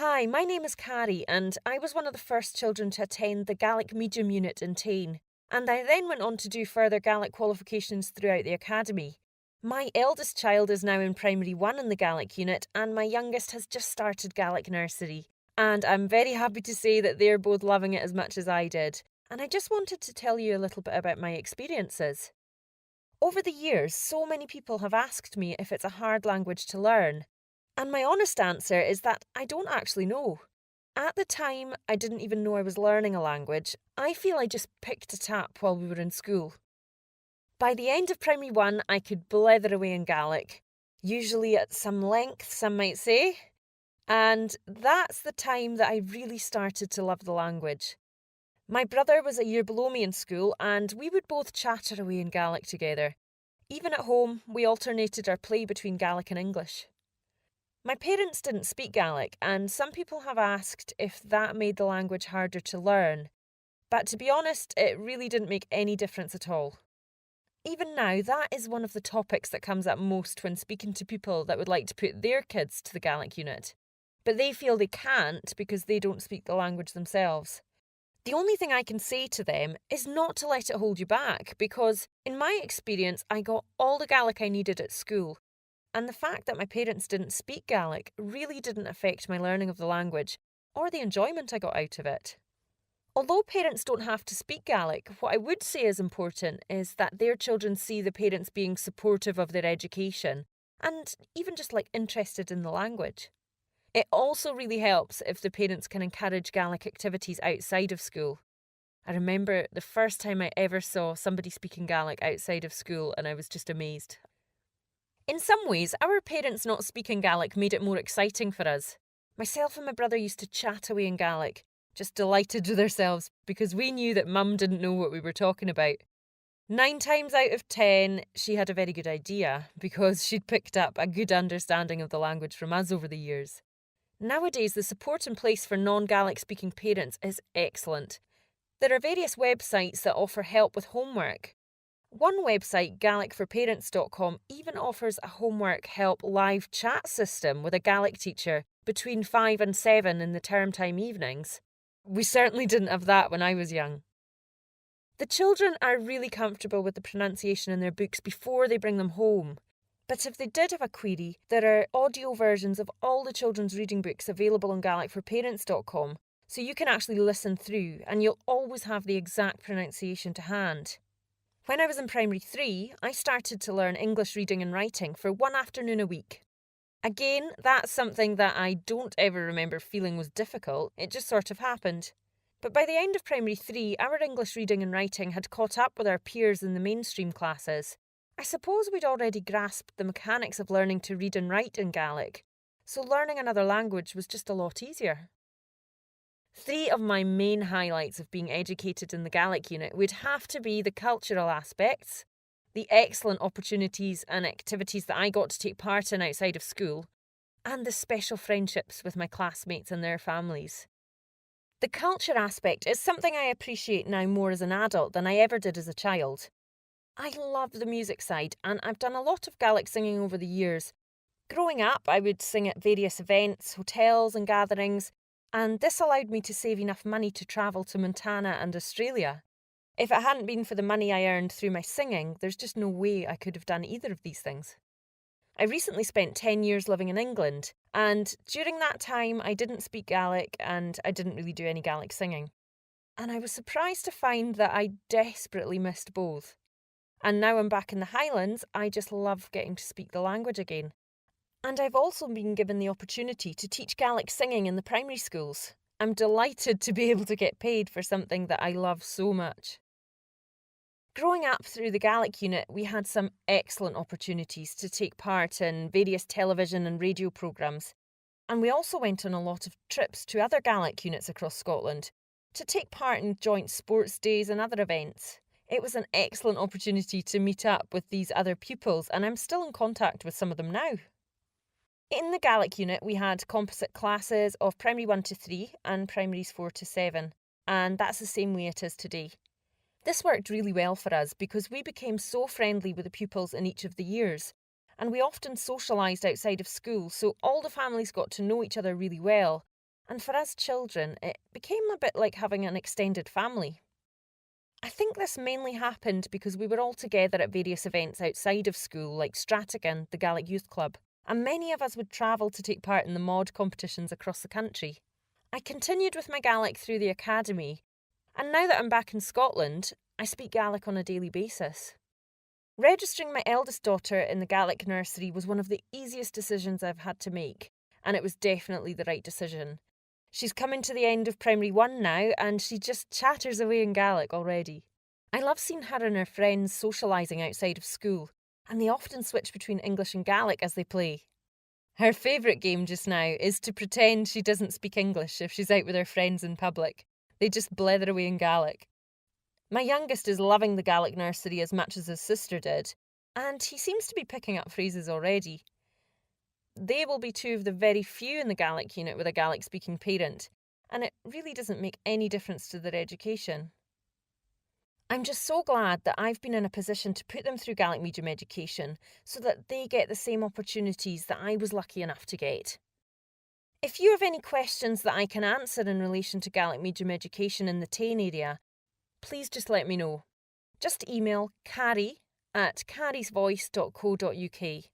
Hi, my name is Carrie, and I was one of the first children to attend the Gaelic Medium Unit in Tain, and I then went on to do further Gaelic qualifications throughout the academy. My eldest child is now in Primary 1 in the Gaelic Unit, and my youngest has just started Gaelic nursery. And I'm very happy to say that they're both loving it as much as I did. And I just wanted to tell you a little bit about my experiences. Over the years, so many people have asked me if it's a hard language to learn. And my honest answer is that I don't actually know. At the time, I didn't even know I was learning a language. I feel I just picked it up while we were in school. By the end of Primary 1, I could blether away in Gaelic, usually at some length, some might say. And that's the time that I really started to love the language. My brother was a year below me in school, and we would both chatter away in Gaelic together. Even at home, we alternated our play between Gaelic and English. My parents didn't speak Gaelic, and some people have asked if that made the language harder to learn. But to be honest, it really didn't make any difference at all. Even now, that is one of the topics that comes up most when speaking to people that would like to put their kids to the Gaelic unit. But they feel they can't because they don't speak the language themselves. The only thing I can say to them is not to let it hold you back, because in my experience, I got all the Gaelic I needed at school. And the fact that my parents didn't speak Gaelic really didn't affect my learning of the language or the enjoyment I got out of it. Although parents don't have to speak Gaelic, what I would say is important is that their children see the parents being supportive of their education and even just interested in the language. It also really helps if the parents can encourage Gaelic activities outside of school. I remember the first time I ever saw somebody speaking Gaelic outside of school and I was just amazed. In some ways, our parents not speaking Gaelic made it more exciting for us. Myself and my brother used to chat away in Gaelic, just delighted with ourselves because we knew that Mum didn't know what we were talking about. 9 times out of 10, she had a very good idea because she'd picked up a good understanding of the language from us over the years. Nowadays, the support in place for non-Gaelic speaking parents is excellent. There are various websites that offer help with homework. One website, GaelicForParents.com, even offers a homework help live chat system with a Gaelic teacher between 5 and 7 in the term time evenings. We certainly didn't have that when I was young. The children are really comfortable with the pronunciation in their books before they bring them home. But if they did have a query, there are audio versions of all the children's reading books available on GaelicForParents.com, so you can actually listen through and you'll always have the exact pronunciation to hand. When I was in Primary 3, I started to learn English reading and writing for one afternoon a week. Again, that's something that I don't ever remember feeling was difficult, it just sort of happened. But by the end of Primary 3, our English reading and writing had caught up with our peers in the mainstream classes. I suppose we'd already grasped the mechanics of learning to read and write in Gaelic, so learning another language was just a lot easier. 3 of my main highlights of being educated in the Gaelic unit would have to be the cultural aspects, the excellent opportunities and activities that I got to take part in outside of school, and the special friendships with my classmates and their families. The culture aspect is something I appreciate now more as an adult than I ever did as a child. I love the music side, and I've done a lot of Gaelic singing over the years. Growing up, I would sing at various events, hotels and gatherings, and this allowed me to save enough money to travel to Montana and Australia. If it hadn't been for the money I earned through my singing, there's just no way I could have done either of these things. I recently spent 10 years living in England, and during that time I didn't speak Gaelic and I didn't really do any Gaelic singing. And I was surprised to find that I desperately missed both. And now I'm back in the Highlands, I just love getting to speak the language again. And I've also been given the opportunity to teach Gaelic singing in the primary schools. I'm delighted to be able to get paid for something that I love so much. Growing up through the Gaelic unit, we had some excellent opportunities to take part in various television and radio programmes. And we also went on a lot of trips to other Gaelic units across Scotland to take part in joint sports days and other events. It was an excellent opportunity to meet up with these other pupils, and I'm still in contact with some of them now. In the Gaelic unit, we had composite classes of primary 1 to 3 and primaries 4 to 7, and that's the same way it is today. This worked really well for us because we became so friendly with the pupils in each of the years, and we often socialised outside of school, so all the families got to know each other really well, and for us children, it became a bit like having an extended family. I think this mainly happened because we were all together at various events outside of school, like Stratagan, the Gaelic Youth Club, and many of us would travel to take part in the mod competitions across the country. I continued with my Gaelic through the academy, and now that I'm back in Scotland, I speak Gaelic on a daily basis. Registering my eldest daughter in the Gaelic nursery was one of the easiest decisions I've had to make, and it was definitely the right decision. She's coming to the end of primary 1 now, and she just chatters away in Gaelic already. I love seeing her and her friends socialising outside of school, and they often switch between English and Gaelic as they play. Her favourite game just now is to pretend she doesn't speak English if she's out with her friends in public. They just blether away in Gaelic. My youngest is loving the Gaelic nursery as much as his sister did, and he seems to be picking up phrases already. They will be two of the very few in the Gaelic unit with a Gaelic speaking parent, and it really doesn't make any difference to their education. I'm just so glad that I've been in a position to put them through Gaelic Medium Education so that they get the same opportunities that I was lucky enough to get. If you have any questions that I can answer in relation to Gaelic Medium Education in the Tain area, please just let me know. Just email carrie@carriesvoice.co.uk.